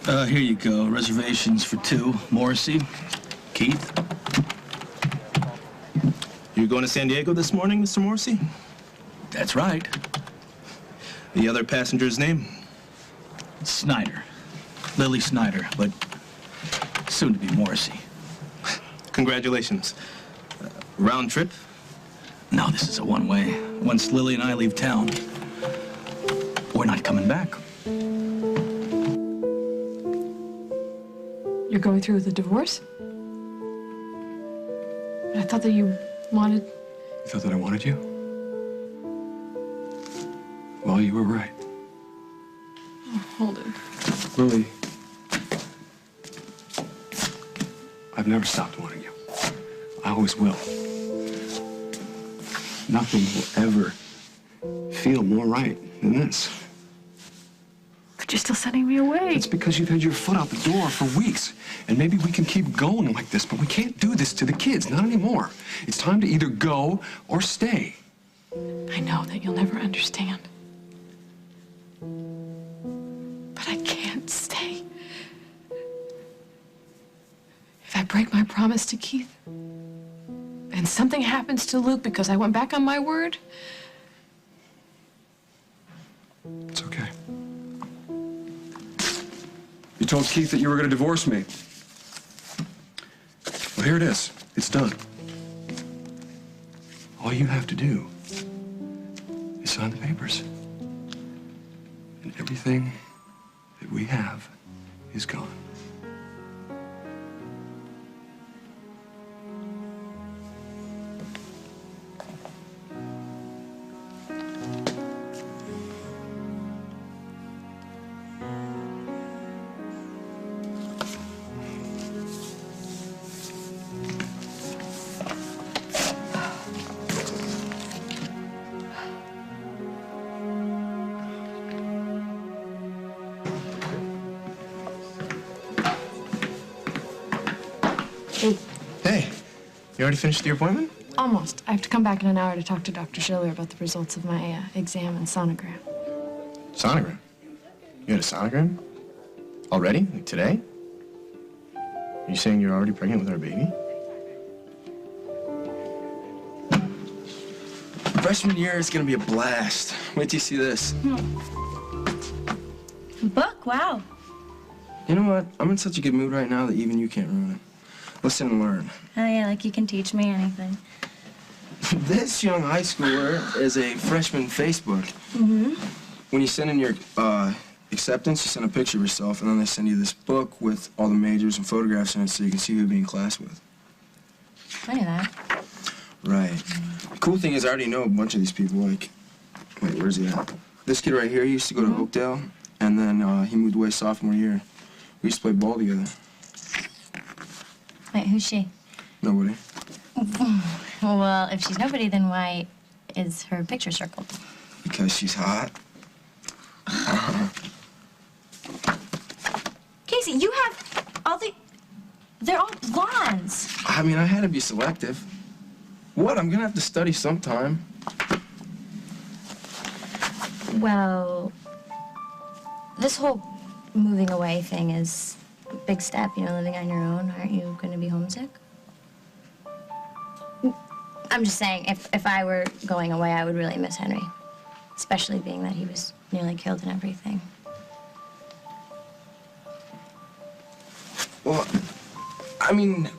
Here you go. Reservations for 2. Morrissey, Keith. You going to San Diego this morning, Mr. Morrissey? That's right. The other passenger's name? Snyder. Lily Snyder, but soon to be Morrissey. Congratulations. Round trip? No, this is a one-way. Once Lily and I leave town, we're not coming back. You're going through with the divorce? I thought that you wanted... You thought that I wanted you? Well, you were right. Oh, hold it. Lily, I've never stopped wanting you. I always will. Nothing will ever feel more right than this. But you're still sending me away. It's because you've had your foot out the door for weeks. And maybe we can keep going like this, but we can't do this to the kids, not anymore. It's time to either go or stay. I know that you'll never understand. But I can't stay. If I break my promise to Keith, and something happens to Luke because I went back on my word... It's okay. You told Keith that you were going to divorce me. Well, here it is. It's done. All you have to do is sign the papers. And everything that we have is gone. Hey, you already finished your appointment? Almost. I have to come back in an hour to talk to Dr. Schiller about the results of my exam and sonogram. Sonogram? You had a sonogram? Already? Like today? Are you saying you're already pregnant with our baby? Freshman year is gonna be a blast. Wait till you see this. Book, wow. You know what? I'm in such a good mood right now that even you can't ruin it. Listen and learn. Oh yeah, like you can teach me anything. This young high schooler is a freshman Facebook. Mm-hmm. When you send in your acceptance, you send a picture of yourself, and then they send you this book with all the majors and photographs in it so you can see who you'll be in class with. I knew that. Right. The cool thing is I already know a bunch of these people. Like, wait, where's he at? This kid right here, he used to go to Oakdale, and then he moved away sophomore year. We used to play ball together. Wait, who's she? Nobody. Well, if she's nobody, then why is her picture circled? Because she's hot. Casey, you have all the... They're all blondes. I mean, I had to be selective. What? I'm gonna have to study sometime. Well, this whole moving away thing is a big step, you know, living on your own. Aren't you going to be homesick? I'm just saying, if I were going away, I would really miss Henry. Especially being that he was nearly killed and everything. Well, I mean,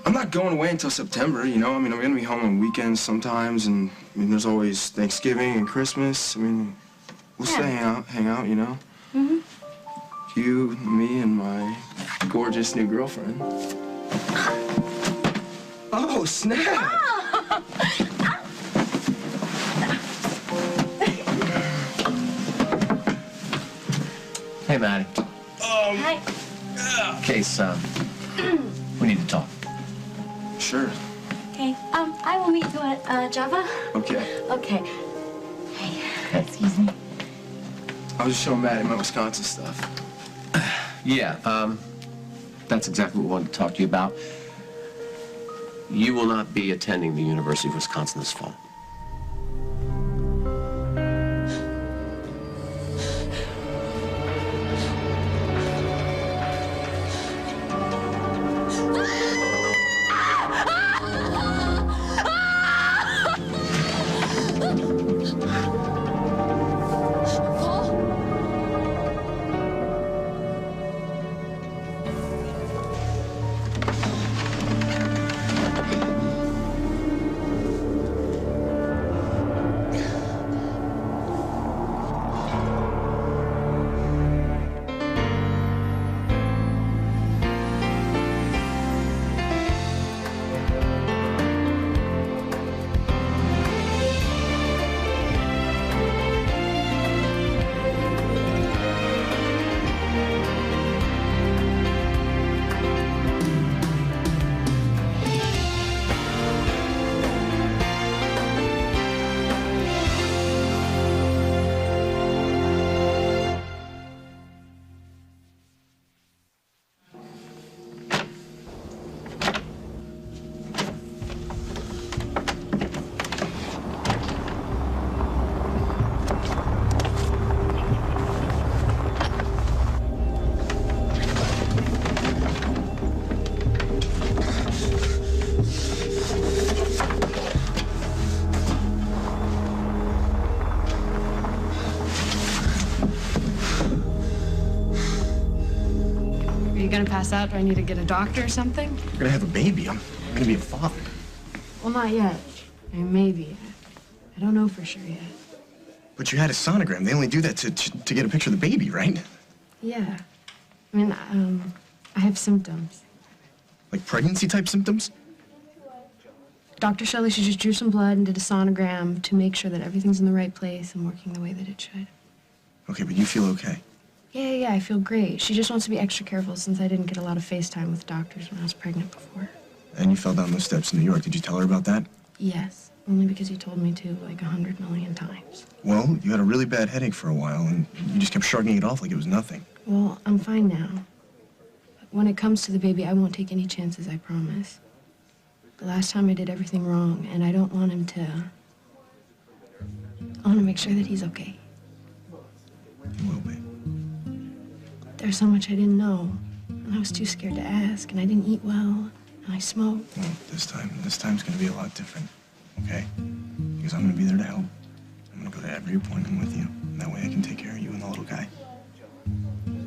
I'm not going away until September, you know? I mean, I'm gonna be home on weekends sometimes, and I mean, there's always Thanksgiving and Christmas. I mean, we'll still hang out, you know? Mm-hmm. You, me, and my gorgeous new girlfriend. Oh, snap! Oh. Hey, Maddie. Hi. Case, we need to talk. Sure. Okay, I will meet you at Java. Okay. Okay. Hey, excuse me. I was just showing Maddie my Wisconsin stuff. Yeah, that's exactly what we wanted to talk to you about. You will not be attending the University of Wisconsin this fall. gonna pass out? Do I need to get a doctor or something? You're gonna have a baby. I'm gonna be a father. Well, not yet. I mean, maybe. I don't know for sure yet. But you had a sonogram. They only do that to get a picture of the baby, right? Yeah. I mean, I have symptoms. Like pregnancy-type symptoms? Dr. Shelley, she just drew some blood and did a sonogram to make sure that everything's in the right place and working the way that it should. Okay, but you feel okay. Yeah, I feel great. She just wants to be extra careful since I didn't get a lot of FaceTime with doctors when I was pregnant before. And you fell down those steps in New York. Did you tell her about that? Yes, only because you told me to like 100 million times. Well, you had a really bad headache for a while, and you just kept shrugging it off like it was nothing. Well, I'm fine now. But when it comes to the baby, I won't take any chances, I promise. The last time I did everything wrong, and I don't want him to... I want to make sure that he's okay. You will be. There's so much I didn't know, and I was too scared to ask, and I didn't eat well, and I smoked. Well, this time's gonna be a lot different, okay? Because I'm gonna be there to help. I'm gonna go to every appointment with you, and that way I can take care of you and the little guy.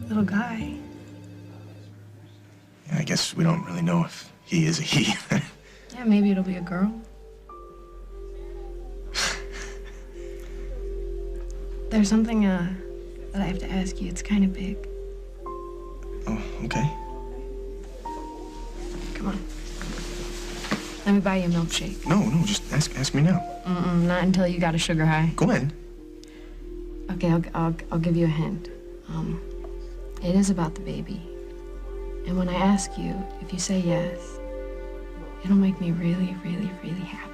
Little guy. Yeah, I guess we don't really know if he is a he. Yeah, maybe it'll be a girl. There's something, that I have to ask you. It's kind of big. Oh, okay. Come on. Let me buy you a milkshake. No, just ask me now. Not until you got a sugar high. Gwen. Okay, I'll give you a hint. It is about the baby. And when I ask you, if you say yes, it'll make me really, really, really happy.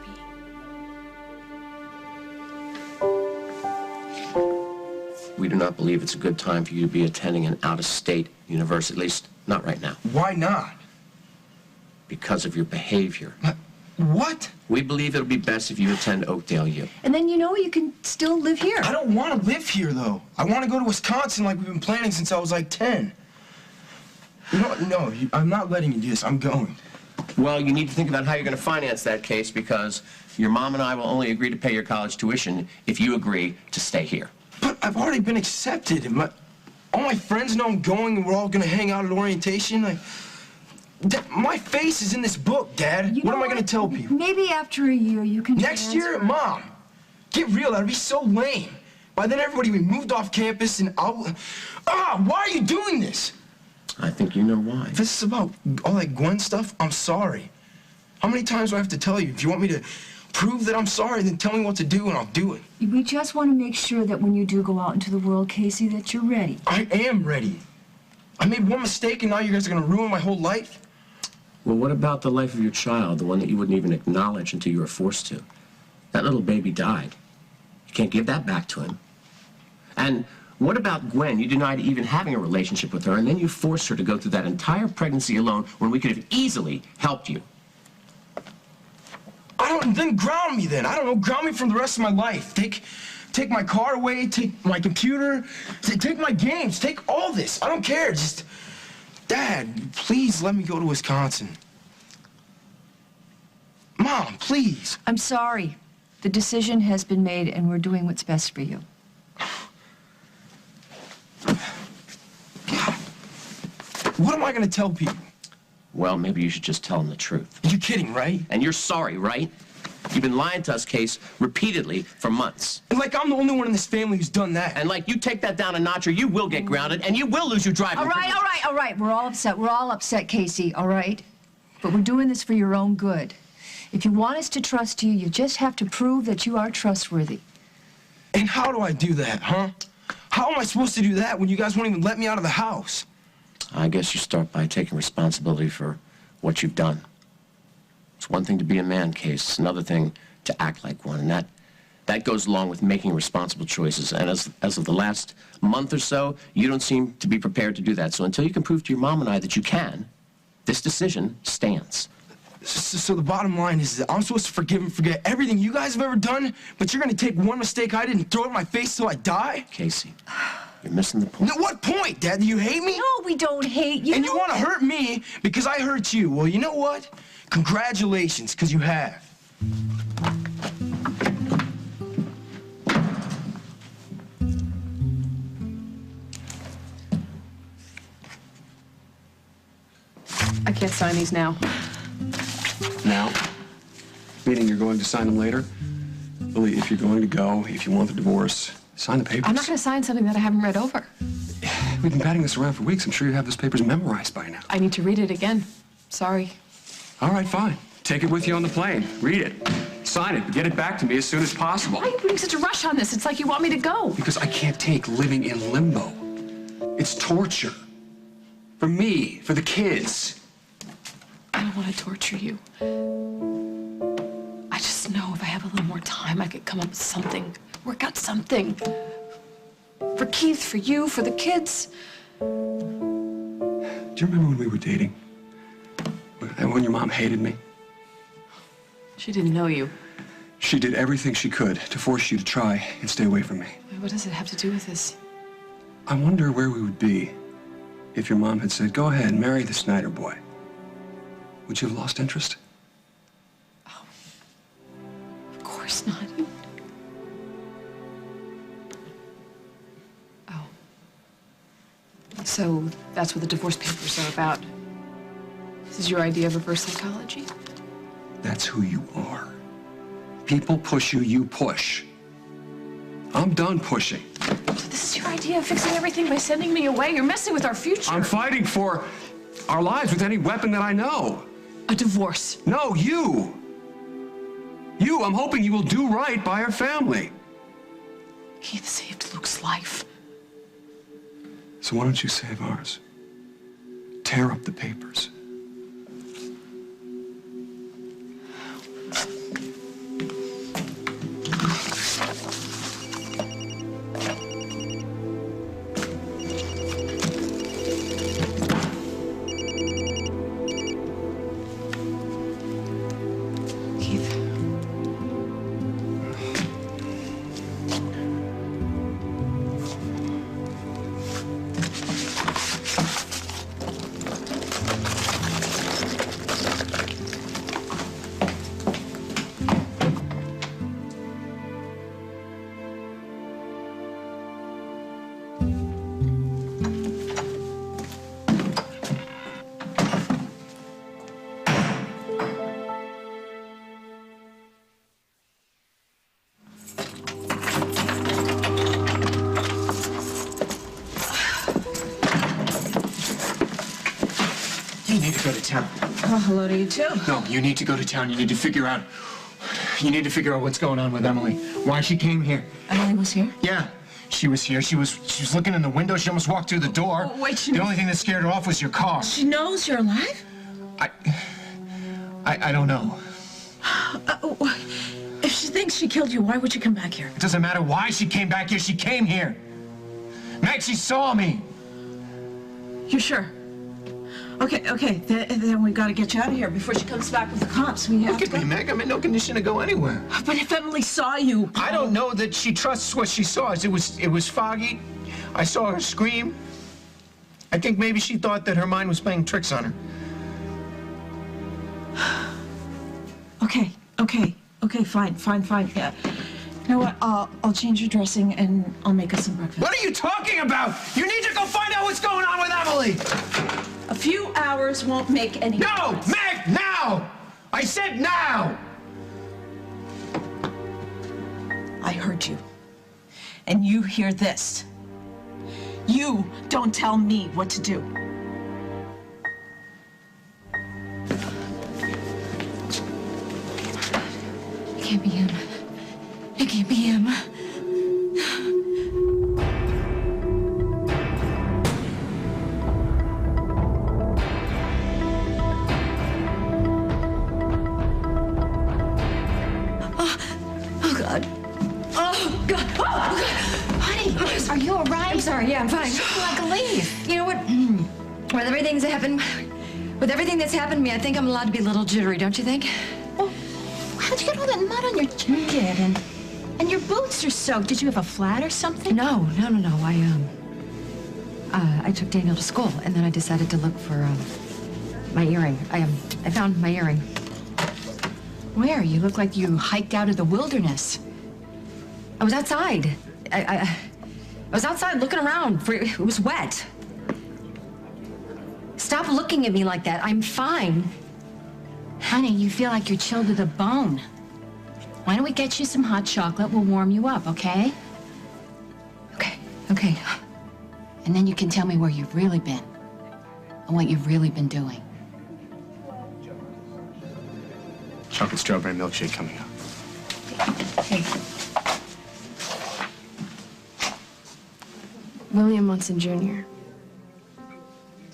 We do not believe it's a good time for you to be attending an out-of-state university, at least not right now, Why not? because of your behavior. What? We believe it'll be best if you attend Oakdale U. And then, you can still live here. I don't want to live here, though. I want to go to Wisconsin like we've been planning since I was like 10. You know what? No, I'm not letting you do this. I'm going. Well, you need to think about how you're going to finance that case, because your mom and I will only agree to pay your college tuition if you agree to stay here. But I've already been accepted. And all my friends know I'm going, and we're all going to hang out at orientation. My face is in this book, Dad. What am I going to tell people? Maybe after a year you can Next year? transfer. Mom, get real. That'd be so lame. By then, everybody would be moved off campus, and why are you doing this? I think you know why. If this is about all that Gwen stuff, I'm sorry. How many times do I have to tell you? If you want me to prove that I'm sorry, then tell me what to do, and I'll do it. We just want to make sure that when you do go out into the world, Casey, that you're ready. I am ready. I made one mistake, and now you guys are going to ruin my whole life? Well, what about the life of your child, the one that you wouldn't even acknowledge until you were forced to? That little baby died. You can't give that back to him. And what about Gwen? You denied even having a relationship with her, and then you forced her to go through that entire pregnancy alone when we could have easily helped you. Then ground me then. I don't know, ground me for the rest of my life. Take my car away, take my computer, take my games, take all this. I don't care, just... Dad, please let me go to Wisconsin. Mom, please. I'm sorry. The decision has been made, and we're doing what's best for you. God. What am I going to tell people? Well, maybe you should just tell them the truth. You're kidding, right? And you're sorry, right? You've been lying to us, Case, repeatedly for months. And like I'm the only one in this family who's done that. And like you take that down a notch or you will get grounded and you will lose your driving privileges. All right. We're all upset. We're all upset, Casey, all right? But we're doing this for your own good. If you want us to trust you, you just have to prove that you are trustworthy. And how do I do that, huh? How am I supposed to do that when you guys won't even let me out of the house? I guess you start by taking responsibility for what you've done. It's one thing to be a man, Case. It's another thing to act like one. And that goes along with making responsible choices. And as of the last month or so, you don't seem to be prepared to do that. So until you can prove to your mom and I that you can, this decision stands. So the bottom line is that I'm supposed to forgive and forget everything you guys have ever done, but you're gonna take one mistake I did and throw it in my face till I die? Casey, you're missing the point. No, what point, Dad? Do you hate me? No, we don't hate you. And you want to hurt me because I hurt you. Well, you know what? Congratulations, because you have. I can't sign these now. Now? Meaning you're going to sign them later? Lily, if you're going to go, if you want the divorce, sign the papers. I'm not going to sign something that I haven't read over. We've been batting this around for weeks. I'm sure you have those papers memorized by now. I need to read it again. Sorry. All right, fine. Take it with you on the plane. Read it. Sign it. Get it back to me as soon as possible. Why are you putting such a rush on this? It's like you want me to go. Because I can't take living in limbo. It's torture. For me, for the kids. I don't want to torture you. I just know if I have a little more time, I could come up with something, work out something. For Keith, for you, for the kids. Do you remember when we were dating? And when your mom hated me? She didn't know you. She did everything she could to force you to try and stay away from me. What does it have to do with this? I wonder where we would be if your mom had said, go ahead, marry the Snyder boy. Would you have lost interest? Oh, of course not. Oh. So that's what the divorce papers are about. This is your idea of reverse psychology? That's who you are. People push you, you push. I'm done pushing. So this is your idea of fixing everything by sending me away? You're messing with our future. I'm fighting for our lives with any weapon that I know. A divorce. No, you. You, I'm hoping you will do right by our family. Keith saved Luke's life. So why don't you save ours? Tear up the papers. You need to go to town. Oh, hello to you too. No, you need to go to town. You need to figure out what's going on with Emily. Why she came here. Emily was here? Yeah, she was here. She was looking in the window. She almost walked through the door. Oh, wait, the only thing that scared her off was your car. She knows you're alive? I don't know. If she thinks she killed you, why would you come back here? It doesn't matter why she came back here. She came here. Meg, she saw me. You sure? Okay. Then we gotta get you out of here before she comes back with the cops. We have Look at me, Meg. I'm in no condition to go anywhere. But if Emily saw you... I don't know that she trusts what she saw. It was foggy. I saw her scream. I think maybe she thought that her mind was playing tricks on her. Okay, fine. Yeah. You know what? I'll change your dressing and I'll make us some breakfast. What are you talking about? You need to go find out what's going on with Emily. A few hours won't make any difference. No, Meg, now! I said now! I heard you. And you hear this. You don't tell me what to do. It can't be him. It can't be him. Oh, God. Oh, God. Oh, God. Honey, are you all right? I'm sorry, yeah, I'm fine. Like a leaf. You know what? With everything that's happened to me, I think I'm allowed to be a little jittery, don't you think? Oh, how'd you get all that mud on your jacket? And your boots are soaked. Did you have a flat or something? No. I took Daniel to school, and then I decided to look for my earring. I found my earring. Where? You look like you hiked out of the wilderness. I was outside. I was outside looking around. It was wet. Stop looking at me like that. I'm fine. Honey, you feel like you're chilled to the bone. Why don't we get you some hot chocolate? We'll warm you up, okay? Okay. And then you can tell me where you've really been and what you've really been doing. Chocolate strawberry milkshake coming up. Hey. William Munson Jr.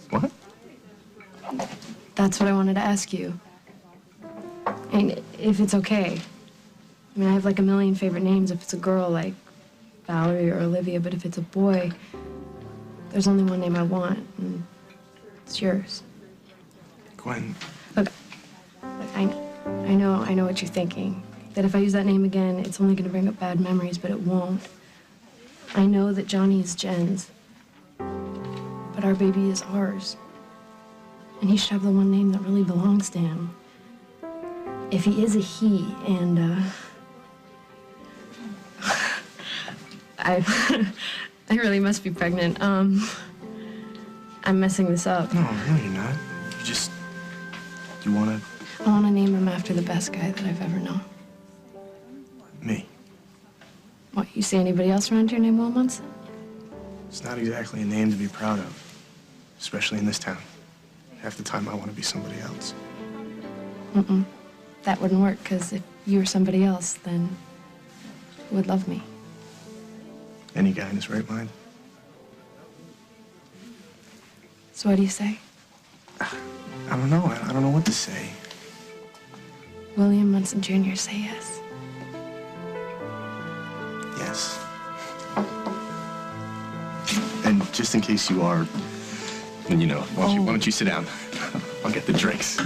What? That's what I wanted to ask you. And if it's okay. I mean, I have like a million favorite names if it's a girl, like Valerie or Olivia, but if it's a boy, there's only one name I want, and it's yours. Gwen. Look, I know what you're thinking. That if I use that name again, it's only gonna bring up bad memories, but it won't. I know that Johnny is Jen's, but our baby is ours. And he should have the one name that really belongs to him. If he is a he, and, I really must be pregnant. I'm messing this up. No, you're not. You wanna... I want to name him after the best guy that I've ever known. Me. What, you see anybody else around here named Will Munson? It's not exactly a name to be proud of, especially in this town. Half the time I want to be somebody else. That wouldn't work, because if you were somebody else, then you would love me. Any guy in his right mind. So what do you say? I don't know. I don't know what to say. William Munson Jr., say yes. Yes. And just in case you are, then you know, why don't you sit down? I'll get the drinks.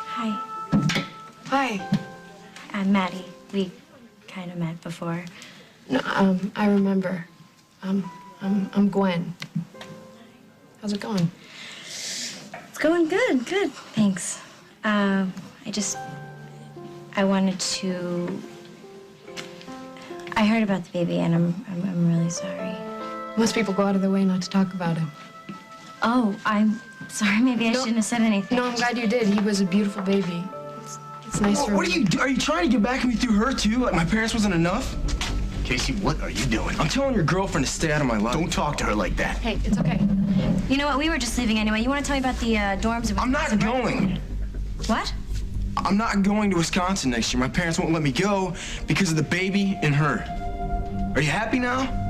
Hi, Hi. I'm Maddie. We kind of met before. No, I remember. I'm Gwen. How's it going? It's going good, thanks. I wanted to... I heard about the baby, and I'm really sorry. Most people go out of their way not to talk about him. Oh, I'm sorry. Maybe I shouldn't have said anything. No, I'm glad you did. He was a beautiful baby. It's nice for... What are you do? Are you trying to get back at me through her, too? Like my parents wasn't enough? Casey, what are you doing? I'm telling your girlfriend to stay out of my life. Don't talk to her like that. Hey, it's okay. You know what? We were just leaving anyway. You want to tell me about the dorms? I'm not going. What? I'm not going to Wisconsin next year. My parents won't let me go because of the baby and her. Are you happy now?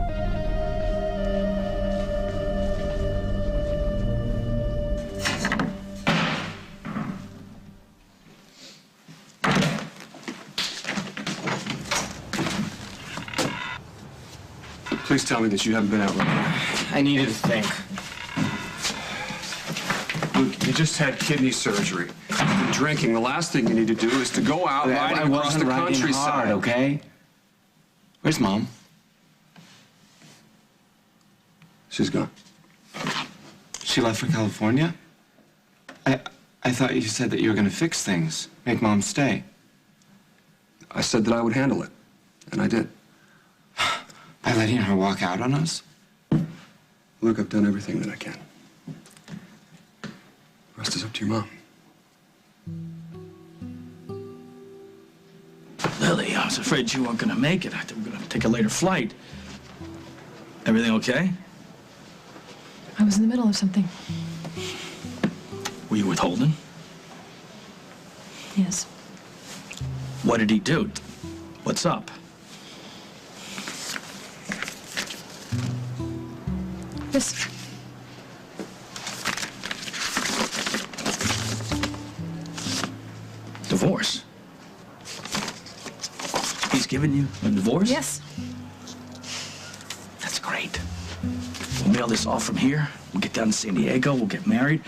Please tell me that you haven't been out lately. I needed to think. Luke, you just had kidney surgery. You've been drinking. The last thing you need to do is to go out riding across the countryside. Hard, okay? Where's Mom? She's gone. She left for California? I thought you said that you were gonna fix things, make Mom stay. I said that I would handle it, and I did. By letting her walk out on us? Luke, I've done everything that I can. The rest is up to your mom. Lily, I was afraid you weren't gonna make it. I thought we were gonna take a later flight. Everything okay? I was in the middle of something. Were you with Holden? Yes. What did he do? What's up? Just... Divorce? He's given you a divorce? Yes. That's great. We'll mail this off from here. We'll get down to San Diego. We'll get married.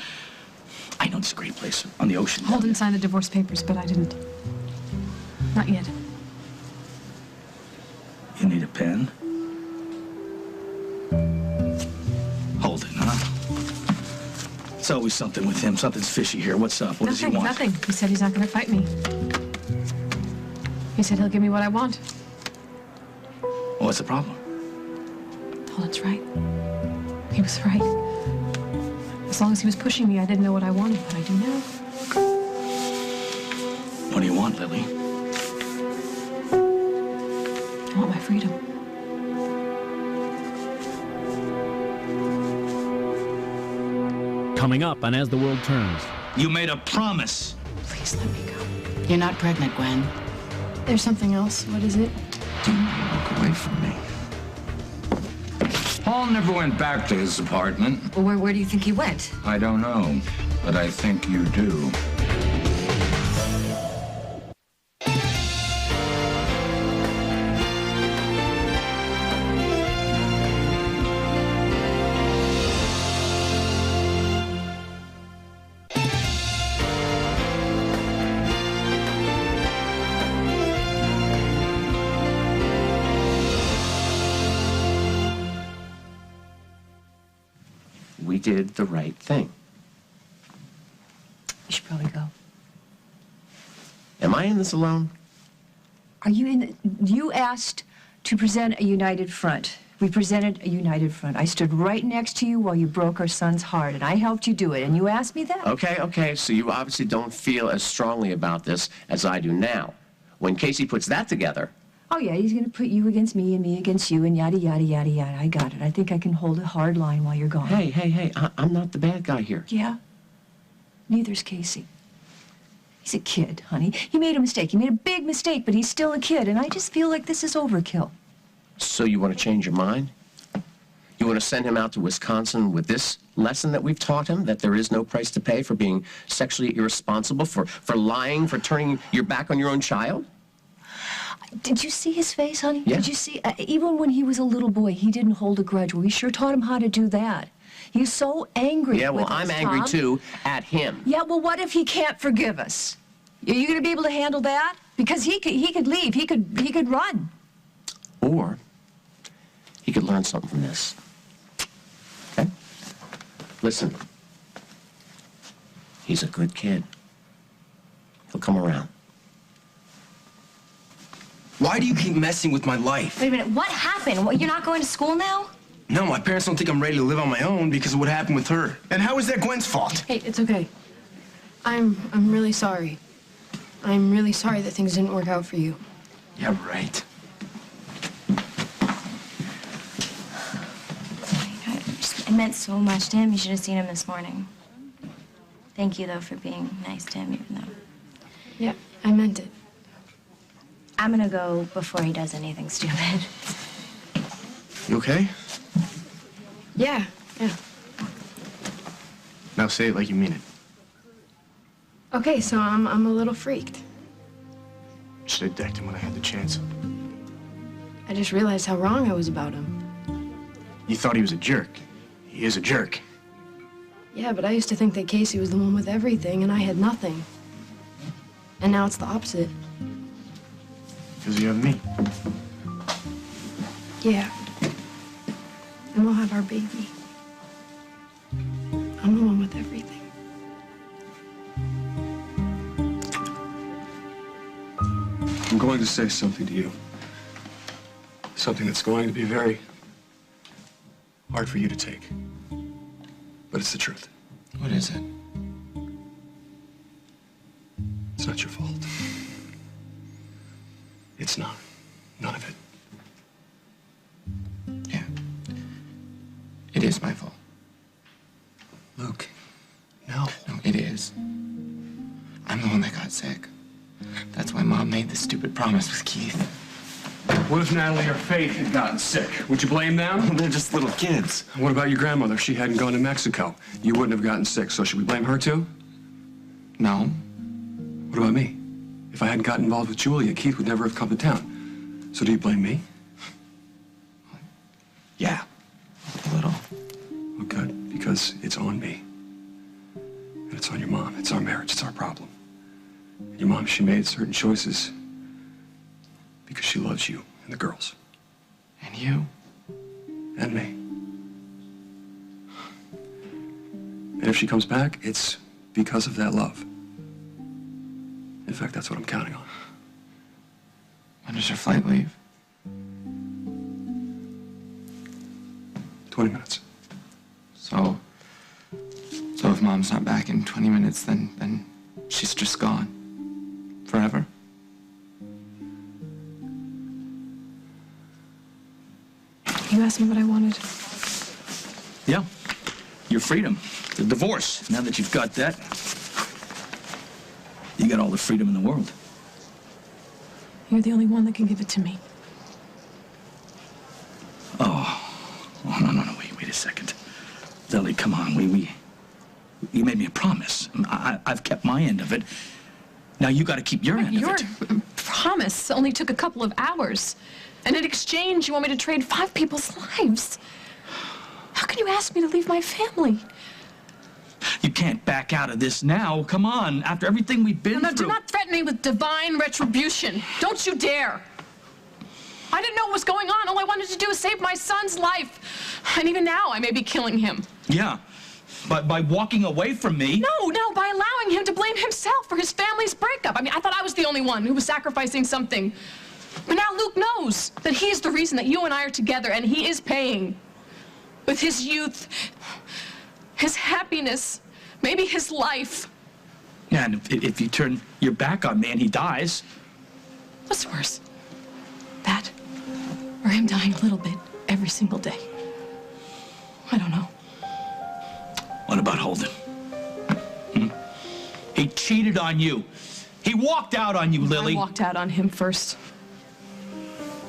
I know this great place on the ocean. Holden signed the divorce papers, but I didn't. Not yet. You need a pen? Holden, huh? It's always something with him. Something's fishy here. What's up? What does he want? Nothing. He said he's not going to fight me. He said he'll give me what I want. What's the problem? Toland's right. He was right. As long as he was pushing me, I didn't know what I wanted, but I do now. What do you want, Lily? I want my freedom. Coming up on As the World Turns. You made a promise. Please let me go. You're not pregnant, Gwen. There's something else. What is it? Do not walk away from me. Paul never went back to his apartment. Well, where do you think he went? I don't know, but I think you do. We did the right thing. You should probably go. Am I in this alone? Are you in? You asked to present a united front. We presented a united front. I stood right next to you while you broke our son's heart, and I helped you do it, and you asked me that? Okay, so you obviously don't feel as strongly about this as I do now. When Casey puts that together... Oh, yeah, he's going to put you against me and me against you and yada, yada, yada, yada. I got it. I think I can hold a hard line while you're gone. Hey, I'm not the bad guy here. Yeah? Neither's Casey. He's a kid, honey. He made a mistake. He made a big mistake, but he's still a kid, and I just feel like this is overkill. So you want to change your mind? You want to send him out to Wisconsin with this lesson that we've taught him, that there is no price to pay for being sexually irresponsible, for lying, for turning your back on your own child? Did you see his face, honey? Yeah. Did you see? Even when he was a little boy, he didn't hold a grudge. We sure taught him how to do that. He was so angry. Yeah, well, with I'm us, angry, Tom. too, at him. Yeah, well, what if he can't forgive us? Are you going to be able to handle that? Because he could leave. He could run. Or he could learn something from this. Okay? Listen. He's a good kid. He'll come around. Why do you keep messing with my life? Wait a minute, what happened? What, you're not going to school now? No, my parents don't think I'm ready to live on my own because of what happened with her. And how is that Gwen's fault? Hey, it's okay. I'm really sorry. I'm really sorry that things didn't work out for you. Yeah, right. It meant so much to him. You should have seen him this morning. Thank you, though, for being nice to him, even though... Yeah, I meant it. I'm gonna go before he does anything stupid. You okay? Yeah. Now say it like you mean it. Okay, so I'm a little freaked. Should have decked him when I had the chance. I just realized how wrong I was about him. You thought he was a jerk. He is a jerk. Yeah, but I used to think that Casey was the one with everything, and I had nothing. And now it's the opposite. Because you have me. Yeah. And we'll have our baby. I'm the one with everything. I'm going to say something to you. Something that's going to be very hard for you to take. But it's the truth. What is it? It's not your fault. It's not. None of it. Yeah. It is my fault. Luke, no. No, it is. I'm the one that got sick. That's why Mom made the stupid promise with Keith. What if Natalie or Faith had gotten sick? Would you blame them? They're just little kids. What about your grandmother? If she hadn't gone to Mexico, you wouldn't have gotten sick. So should we blame her too? No. What about me? If I hadn't gotten involved with Julia, Keith would never have come to town. So do you blame me? Yeah. A little. Well, good, because it's on me. And it's on your mom. It's our marriage. It's our problem. And your mom, she made certain choices because she loves you and the girls. And you. And me. And if she comes back, it's because of that love. In fact, that's what I'm counting on. When does your flight leave? 20 minutes. So if Mom's not back in 20 minutes, then she's just gone. Forever? You asked me what I wanted. Yeah. Your freedom. The divorce. Now that you've got that, you got all the freedom in the world. You're the only one that can give it to me. Oh, no, wait a second. Lily, come on, you made me a promise. I've kept my end of it. Now you got to keep your end of it. Your promise only took a couple of hours. And in exchange, you want me to trade 5 people's lives. How can you ask me to leave my family? You can't back out of this now. Come on, after everything we've been through. Do not threaten me with divine retribution. Don't you dare. I didn't know what was going on. All I wanted to do was save my son's life. And even now, I may be killing him. Yeah, but by walking away from me... No, by allowing him to blame himself for his family's breakup. I mean, I thought I was the only one who was sacrificing something. But now Luke knows that he's the reason that you and I are together, and he is paying. With his youth, his happiness, maybe his life. Yeah, and if you turn your back on me and he dies... What's worse? That, or him dying a little bit every single day? I don't know. What about Holden? He cheated on you. He walked out on you, Lily. I walked out on him first.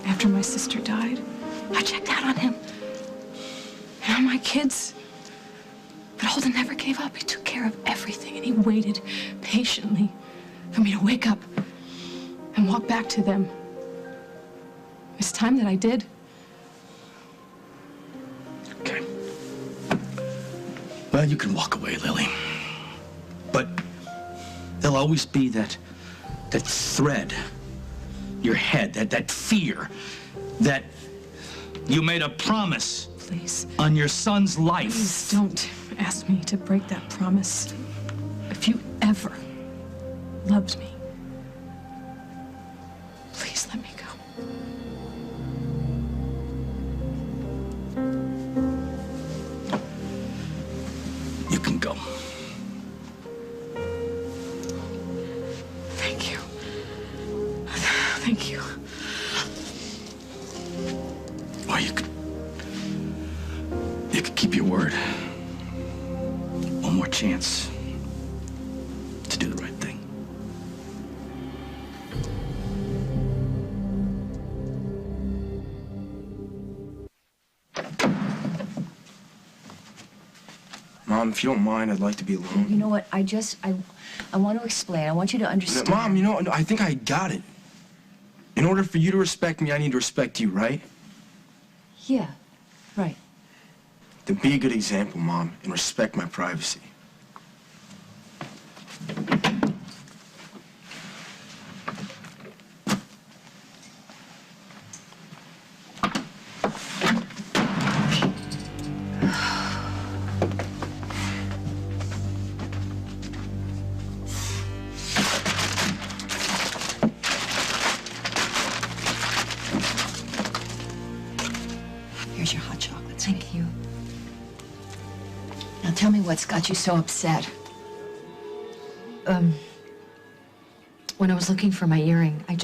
After my sister died, I checked out on him. And on my kids. But Holden never gave up. He took care of everything, and he waited patiently for me to wake up and walk back to them. It's time that I did. Okay. Well, you can walk away, Lily. But there'll always be that thread, your head, that fear, that you made a promise. Please. On your son's life. Please don't ask me to break that promise. If you ever loved me, please let me go. You can go. Thank you. Thank you. Or you could keep your word. One more chance to do the right thing. Mom, if you don't mind, I'd like to be alone. You know what? I want to explain. I want you to understand. Mom, you know, I think I got it. In order for you to respect me, I need to respect you, right? Yeah, right. Then be a good example, Mom, and respect my privacy. Here's your hot chocolate. Thank you. Now tell me what's got you so upset. When I was looking for my earring, I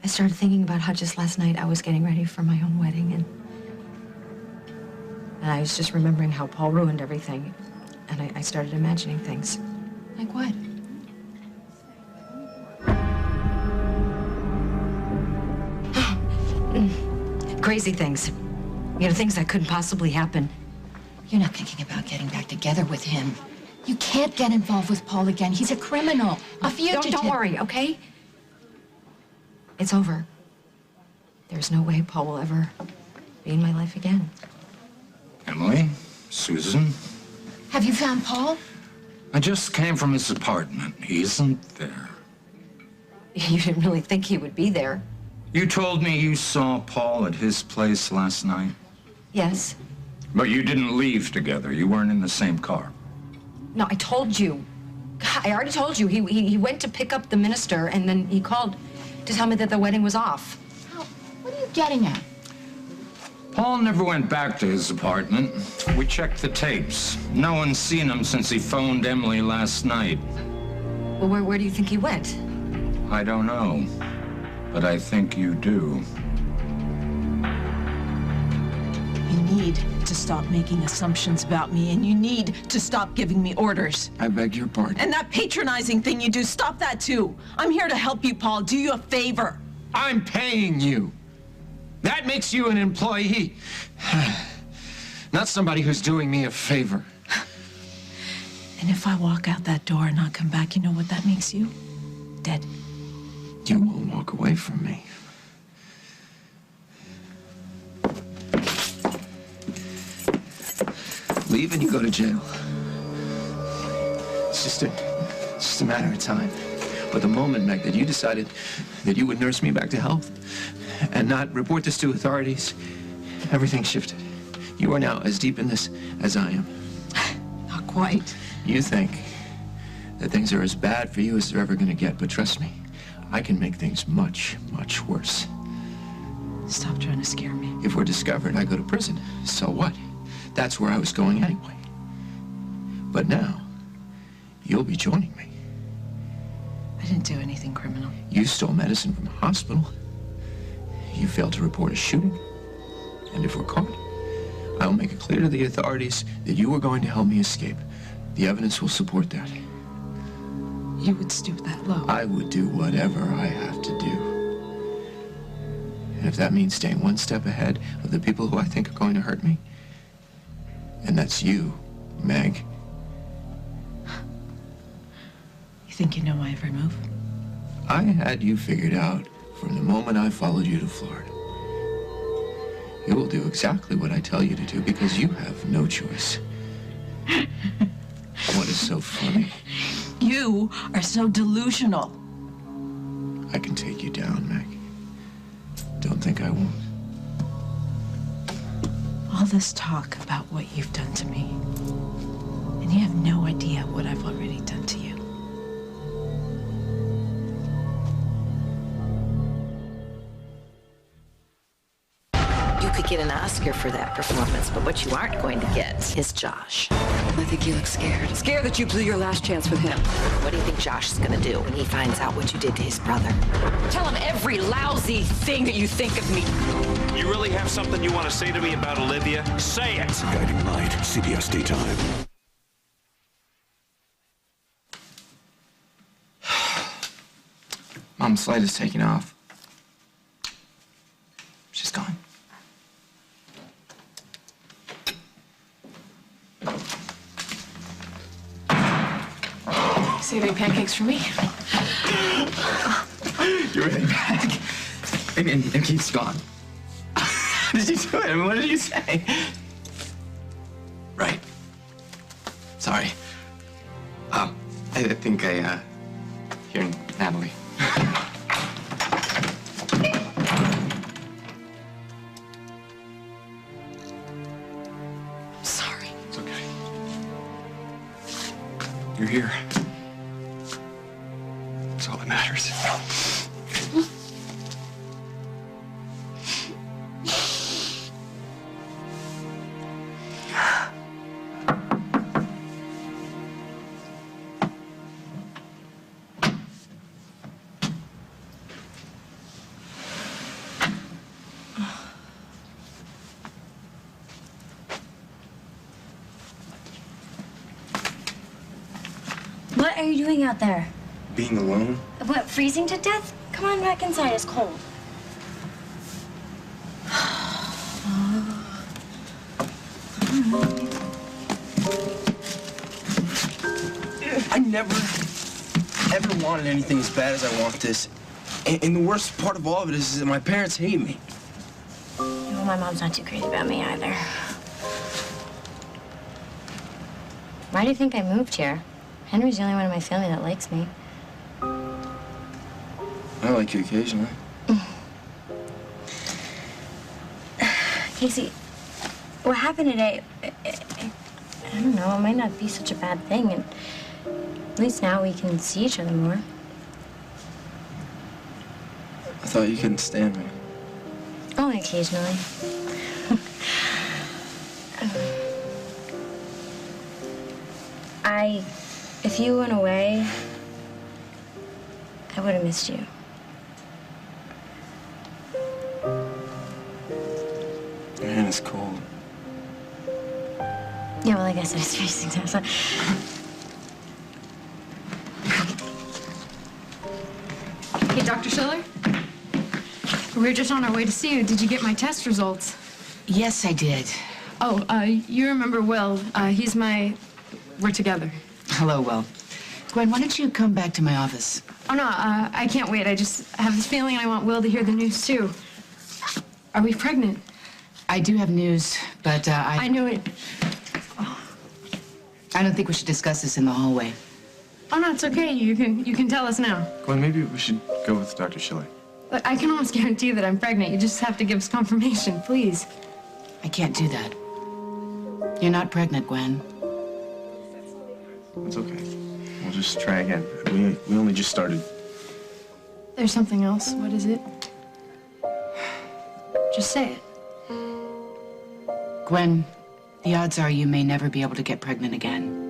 started thinking about how just last night I was getting ready for my own wedding, and I was just remembering how Paul ruined everything, and I started imagining things. Like what? Crazy things. You know, things that couldn't possibly happen. You're not thinking about getting back together with him. You can't get involved with Paul again. He's a criminal, a fugitive. Don't worry, okay? It's over. There's no way Paul will ever be in my life again. Emily? Susan? Have you found Paul? I just came from his apartment. He isn't there. You didn't really think he would be there. You told me you saw Paul at his place last night. Yes. But you didn't leave together. You weren't in the same car. No, I told you. I already told you. He went to pick up the minister, and then he called to tell me that the wedding was off. What are you getting at? Paul never went back to his apartment. We checked the tapes. No one's seen him since he phoned Emily last night. Well, where do you think he went? I don't know, but I think you do. You need to stop making assumptions about me, and you need to stop giving me orders. I beg your pardon. And that patronizing thing you do, stop that too. I'm here to help you, Paul. Do you a favor. I'm paying you. That makes you an employee. Not somebody who's doing me a favor. And if I walk out that door and not come back, you know what that makes you? Dead. You won't walk away from me. Leave and you go to jail. It's just a matter of time. But the moment, Meg, that you decided that you would nurse me back to health and not report this to authorities, everything shifted. You are now as deep in this as I am. Not quite. You think that things are as bad for you as they're ever going to get, but trust me, I can make things much, much worse. Stop trying to scare me. If we're discovered, I go to prison. So what? That's where I was going anyway. But now, you'll be joining me. I didn't do anything criminal. You stole medicine from a hospital. You failed to report a shooting. And if we're caught, I will make it clear to the authorities that you were going to help me escape. The evidence will support that. You would stoop that low. I would do whatever I have to do. And if that means staying one step ahead of the people who I think are going to hurt me, and that's you, Meg. You think you know my every move? I had you figured out from the moment I followed you to Florida. You will do exactly what I tell you to do because you have no choice. What is so funny? You are so delusional. I can take you down, Meg. Don't think I won't. All this talk about what you've done to me, and you have no idea what I've already done to you. You could get an Oscar for that performance, but what you aren't going to get is Josh. I think you look scared. Scared that you blew your last chance with him. What do you think Josh is going to do when he finds out what you did to his brother? Tell him every lousy thing that you think of me. You really have something you want to say to me about Olivia? Say it! Guiding Light, CBS Daytime. Mom's flight is taking off. She's gone. Saving pancakes for me? You're really back. And Keith's gone. Did you do it? I mean, what did you say? Right. Sorry. Oh, I think hearing Natalie. I'm sorry. It's okay. You're here. That's all that matters. What are you doing out there? Being alone? What, freezing to death? Come on back inside, it's cold. I never, ever wanted anything as bad as I want this. And the worst part of all of it is that my parents hate me. Well, my mom's not too crazy about me either. Why do you think I moved here? Henry's the only one in my family that likes me. I like you occasionally. Casey, what happened today, I don't know, it might not be such a bad thing, and at least now we can see each other more. I thought you couldn't stand me. Only occasionally. if you went away, I would have missed you. Your hand is cold. Yeah, well, I guess it is freezing now, so. Hey, Dr. Schiller? We were just on our way to see you. Did you get my test results? Yes, I did. Oh, you remember Will. We're together. Hello, Will. Gwen, why don't you come back to my office? Oh, no, I can't wait. I just have this feeling I want Will to hear the news, too. Are we pregnant? I do have news, but I knew it. I don't think we should discuss this in the hallway. Oh, no, it's okay. You can tell us now. Gwen, maybe we should go with Dr. Schiller. Look, I can almost guarantee that I'm pregnant. You just have to give us confirmation, please. I can't do that. You're not pregnant, Gwen. It's okay. We'll just try again. We only just started. There's something else. What is it? Just say it. Gwen, the odds are you may never be able to get pregnant again.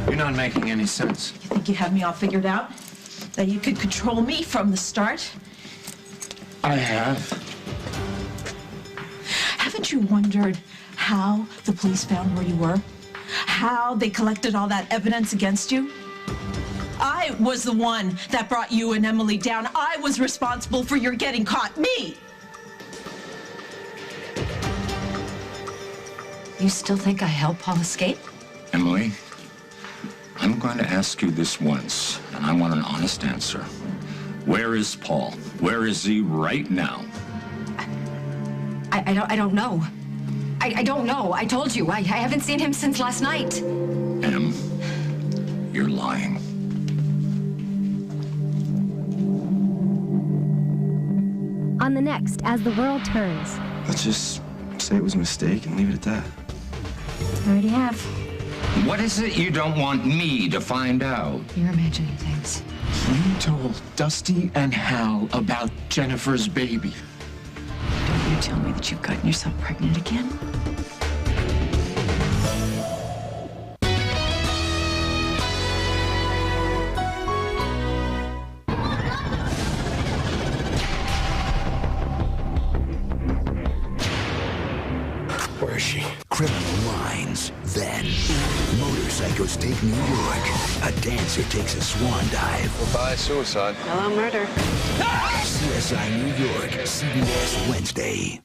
You're not making any sense. You think you have me all figured out? That you could control me from the start? I have. Haven't you wondered how the police found where you were? How they collected all that evidence against you? I was the one that brought you and Emily down. I was responsible for your getting caught. Me! You still think I helped Paul escape? Emily, I'm going to ask you this once, and I want an honest answer. Where is Paul? Where is he right now? I don't know. I don't know. I told you. I haven't seen him since last night. Em, you're lying. On the next As the World Turns. Let's just say it was a mistake and leave it at that. I already have. What is it you don't want me to find out? You're imagining things. You told Dusty and Hal about Jennifer's baby. Don't you tell me that you've gotten yourself pregnant again? Where is she? Criminal Minds. Then, motorcycles take New York. A dancer takes a swan dive. Goodbye, suicide. Hello, murder. CSI New York, CBS Wednesday.